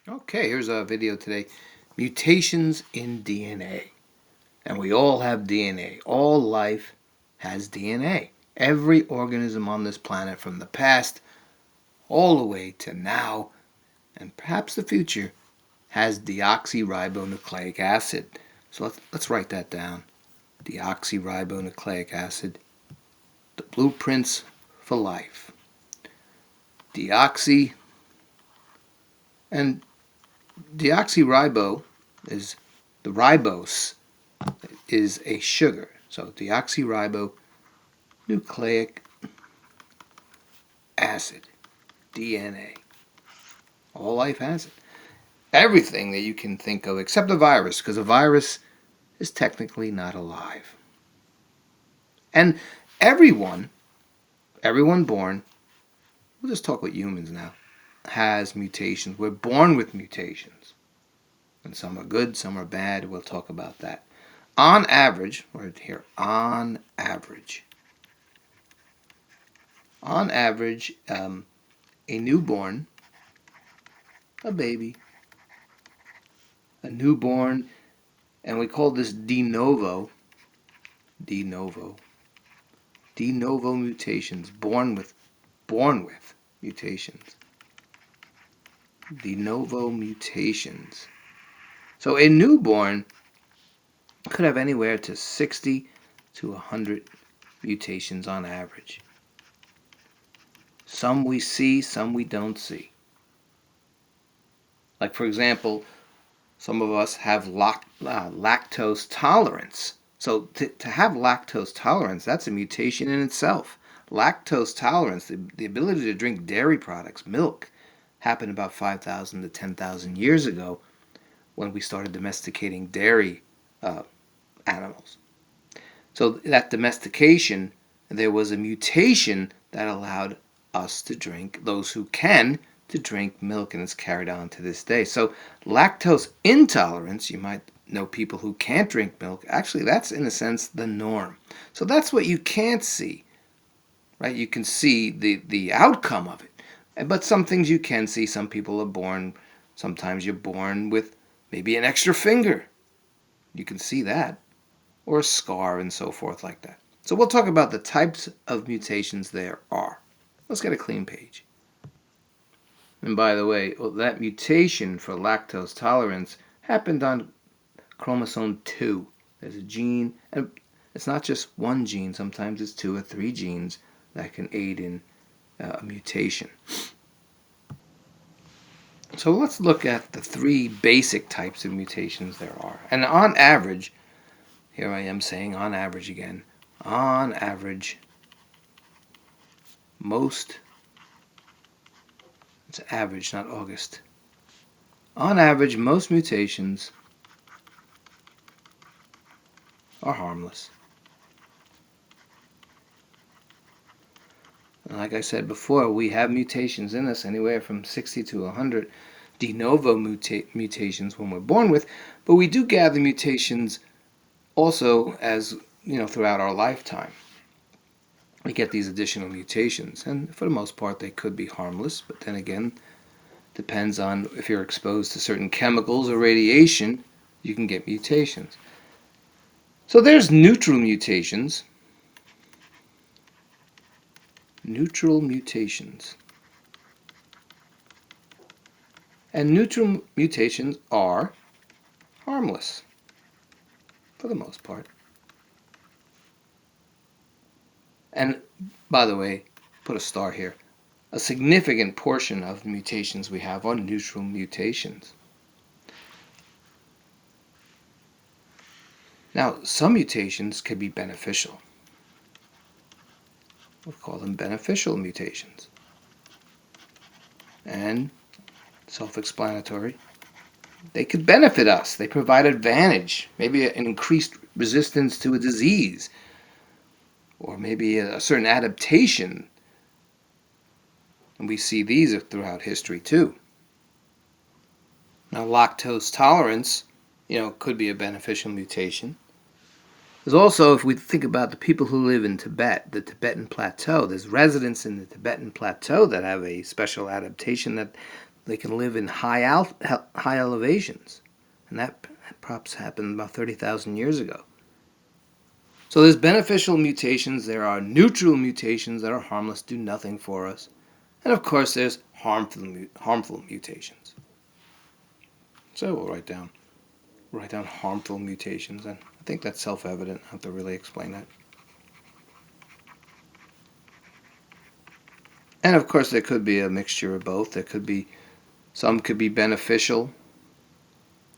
Okay, here's our video today. Mutations in DNA. And we all have DNA. All life has DNA. Every organism on this planet from the past all the way to now and perhaps the future has deoxyribonucleic acid. So let's write that down. Deoxyribonucleic acid, the blueprints for life. Deoxy and deoxyribo is the ribose is a sugar. So deoxyribonucleic acid, DNA. All life has it. Everything that you can think of except a virus, because a virus is technically not alive. And everyone, everyone born, we'll just talk with humans now, has mutations. We're born with mutations. And some are good, some are bad. We'll talk about that. On average, right here, on average, a newborn, a baby, a newborn, and we call this de novo, de novo, de novo mutations, born with mutations, de novo mutations. So a newborn could have anywhere to 60 to 100 mutations on average. Some we see, some we don't see. Like, for example, some of us have lactose tolerance. So to have lactose tolerance, that's a mutation in itself. Lactose tolerance, the ability to drink dairy products, milk, happened about 5,000 to 10,000 years ago when we started domesticating dairy uh, animals. So that domestication, there was a mutation that allowed us to drink, those who can, to drink milk, and it's carried on to this day. So lactose intolerance, you might know people who can't drink milk. Actually, that's in a sense the norm. So that's what you can't see, right? You can see the outcome of it. But some things you can see. Some people are born, sometimes you're born with maybe an extra finger. You can see that. Or a scar and so forth like that. So we'll talk about the types of mutations there are. Let's get a clean page. And by the way, that mutation for lactose tolerance happened on chromosome 2. There's a gene, and it's not just one gene, sometimes it's 2 or 3 genes that can aid in a mutation. So let's look at the 3 basic types of mutations there are. And on average, here I am saying on average again, on average, it's average, not August. On average, most mutations are harmless. And like I said before, we have mutations in us anywhere from 60 to 100 de novo mutations when we're born with, but we do gather mutations also as, throughout our lifetime. We get these additional mutations, and for the most part, they could be harmless, but then again, depends on if you're exposed to certain chemicals or radiation, you can get mutations. So there's neutral mutations. Neutral mutations. And neutral mutations are harmless, for the most part. And by the way, put a star here. A significant portion of mutations we have are neutral mutations. Now, some mutations can be beneficial. We'll call them beneficial mutations. And self-explanatory, they could benefit us. They provide advantage, maybe an increased resistance to a disease, or maybe a certain adaptation. And we see these throughout history too. Now, lactose tolerance, could be a beneficial mutation. There's also, if we think about the people who live in Tibet, the Tibetan Plateau, there's residents in the Tibetan Plateau that have a special adaptation that They can live in high elevations, and that perhaps happened about 30,000 years ago. So there's beneficial mutations, there are neutral mutations that are harmless, do nothing for us, and of course there's harmful mutations. So we'll write down harmful mutations, and I think that's self-evident. I don't have to really explain that. And of course there could be a mixture of both. Some could be beneficial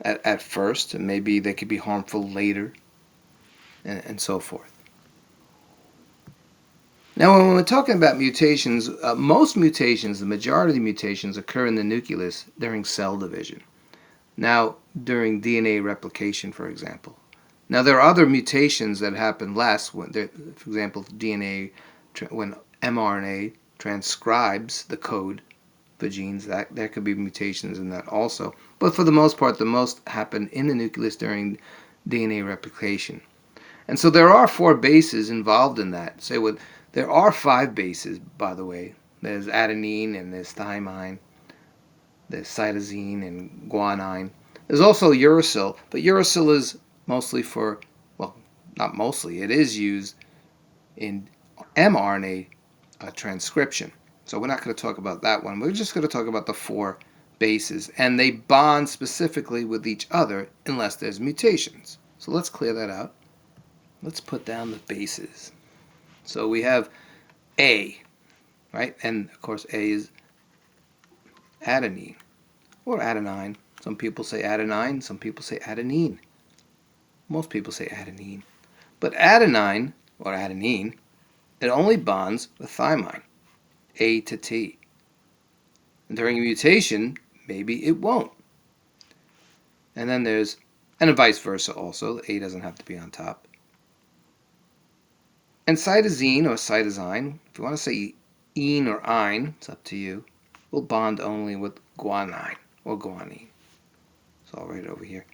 at first, and maybe they could be harmful later, and so forth. Now, when we're talking about mutations, most mutations, the majority of the mutations, occur in the nucleus during cell division. Now, during DNA replication, for example. Now, there are other mutations that happen less. For example, when mRNA transcribes the code for genes, that there could be mutations in that also. But for the most part, the most happen in the nucleus during DNA replication. And so there are 4 bases involved in that. There are 5 bases, by the way. There's adenine and there's thymine, there's cytosine and guanine. There's also uracil, but uracil is mostly for, well, not mostly, it is used in mRNA transcription. So we're not going to talk about that one. We're just going to talk about the 4 bases, and they bond specifically with each other unless there's mutations. So let's clear that out. Let's put down the bases. So we have A, right? And of course A is adenine or adenine. Some people say adenine, some people say adenine. Most people say adenine. But adenine or adenine, it only bonds with thymine, A to T. And during a mutation, maybe it won't. And then and vice versa also. A doesn't have to be on top. And cytosine or cytosine, if you want to say ene or ine, it's up to you, will bond only with guanine or guanine. So I'll write it over here.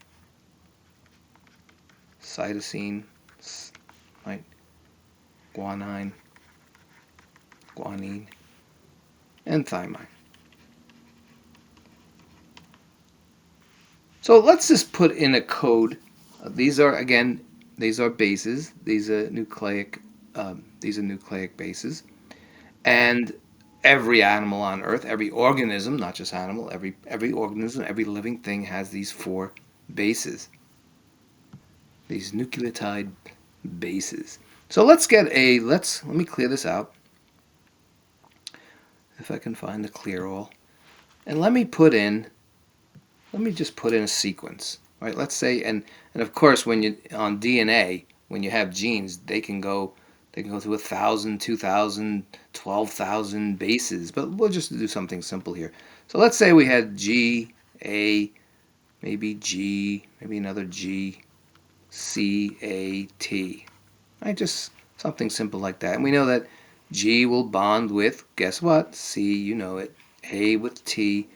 Cytosine, right? Guanine, guanine, and thymine. So let's just put in a code. These are bases. These are nucleic bases, and every animal on Earth, every organism, not just animal, every organism, every living thing has these 4 bases, these nucleotide bases. So let me clear this out, if I can find the clear all, and let me just put in a sequence, right? Let's say, and of course, when you on DNA, when you have genes, they can go through 1,000, 2,000, 12,000 bases. But we'll just do something simple here. So let's say we had G, A, maybe G, maybe another G, C, A, T. Right? Just something simple like that. And we know that G will bond with, guess what? C, you know it. A with T,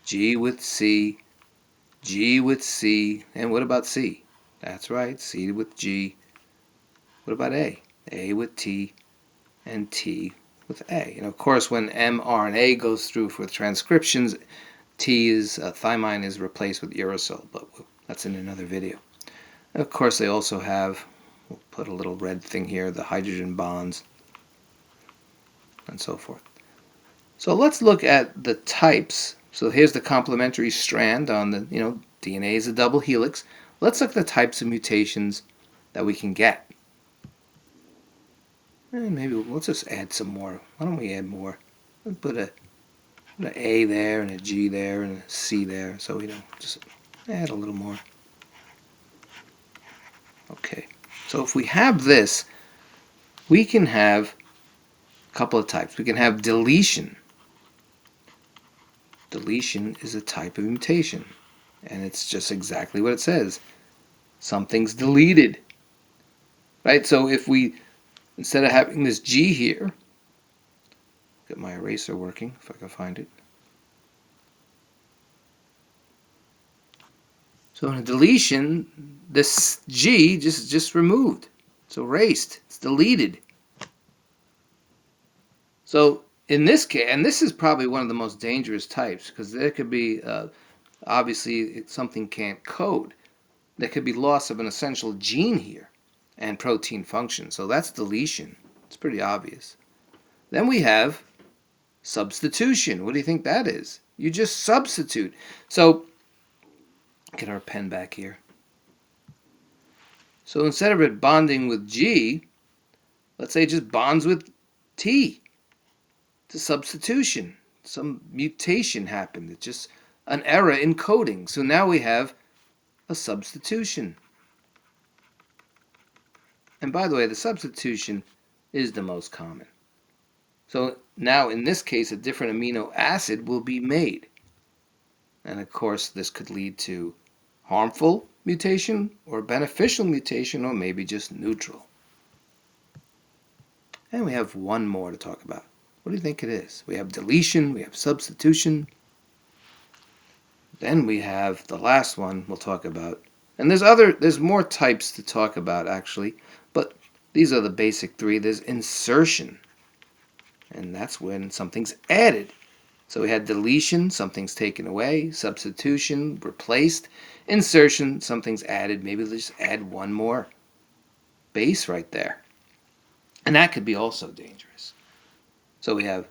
G with C, G with C, and what about C? That's right, C with G. What about A? A with T, and T with A. And of course, when mRNA goes through for transcriptions, thymine is replaced with uracil, but that's in another video. And of course, they also have, we'll put a little red thing here, the hydrogen bonds, and so forth. So let's look at the types. So here's the complementary strand on the, DNA is a double helix. Let's look at the types of mutations that we can get. And maybe let's just add some more. Why don't we add more? Let's put an A there and a G there and a C there. So just add a little more. Okay. So if we have this, we can have a couple of types. We can have deletion. Deletion is a type of mutation, and it's just exactly what it says. Something's deleted, right? So if we, instead of having this G here, get my eraser working if I can find it. So in a deletion, this G just removed. It's erased. It's deleted. So in this case, and this is probably one of the most dangerous types because there could be obviously something can't code. There could be loss of an essential gene here and protein function. So that's deletion. It's pretty obvious. Then we have substitution. What do you think that is? You just substitute. So get our pen back here. So instead of it bonding with G, let's say it just bonds with T. It's a substitution. Some mutation happened. It's just an error in coding. So now we have a substitution. And by the way, the substitution is the most common. So now in this case, a different amino acid will be made. And of course, this could lead to harmful mutation or beneficial mutation or maybe just neutral. And we have one more to talk about. What do you think it is? We have deletion, we have substitution. Then we have the last one we'll talk about. And there's more types to talk about actually, but these are the basic three. There's insertion, and that's when something's added. So we had deletion, something's taken away, substitution, replaced, insertion, something's added. Maybe let's just add one more base right there. And that could be also dangerous. So we have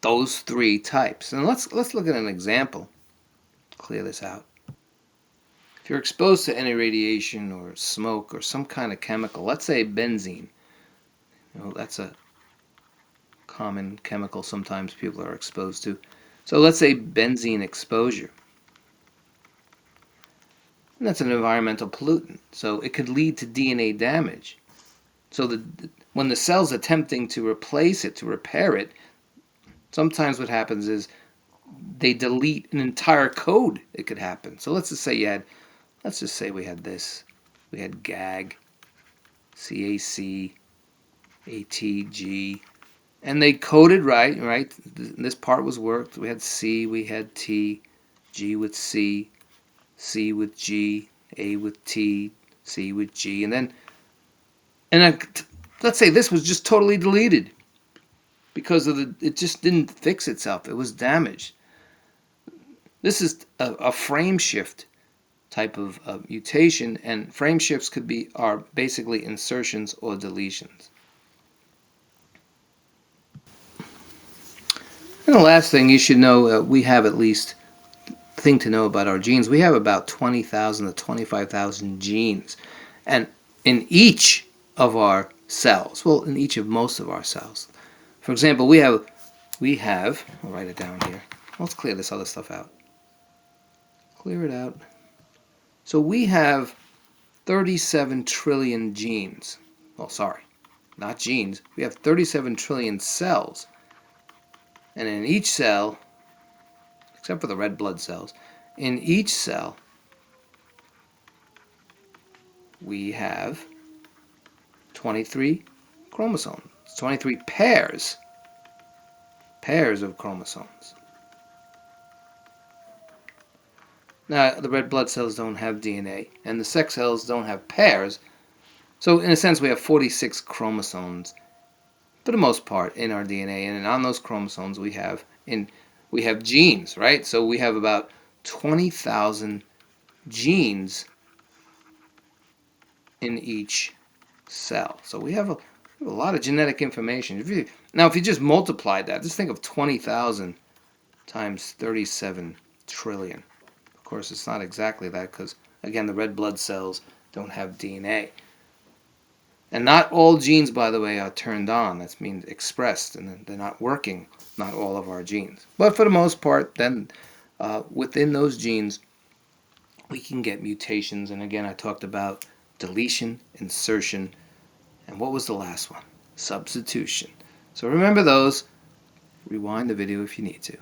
those three types. And let's look at an example. Clear this out. If you're exposed to any radiation or smoke or some kind of chemical, let's say benzene, that's a common chemical sometimes people are exposed to. So let's say benzene exposure. And that's an environmental pollutant. So it could lead to DNA damage. So when the cell's attempting to replace it, to repair it, sometimes what happens is they delete an entire code. It could happen. So let's just say we had this. We had GAG, CAC, ATG, and they coded right? This part was worked. We had C, we had T, G with C, C with G, A with T, C with G, and then let's say this was just totally deleted because it just didn't fix itself. It was damaged. This is a frame shift type of mutation, and frame shifts are basically insertions or deletions. And the last thing you should know, we have at least thing to know about our genes. We have about 20,000 to 25,000 genes, and in each of our cells, well, in each of most of our cells. For example, we have. I'll write it down here. Let's clear this other stuff out. Clear it out. So we have 37 trillion genes. Oh, sorry, not genes. We have 37 trillion cells. And in each cell, except for the red blood cells, in each cell, we have 23 chromosomes, 23 pairs of chromosomes. Now, the red blood cells don't have DNA, and the sex cells don't have pairs. So, in a sense, we have 46 chromosomes, for the most part, in our DNA. And on those chromosomes, we have genes, right? So we have about 20,000 genes in each cell. So we have a lot of genetic information. If you just multiplied that, just think of 20,000 times 37 trillion. Of course, it's not exactly that because, again, the red blood cells don't have DNA. And not all genes, by the way, are turned on. That means expressed, and they're not working, not all of our genes. But for the most part, then within those genes, we can get mutations. And again, I talked about deletion, insertion, and what was the last one? Substitution. So remember those. Rewind the video if you need to.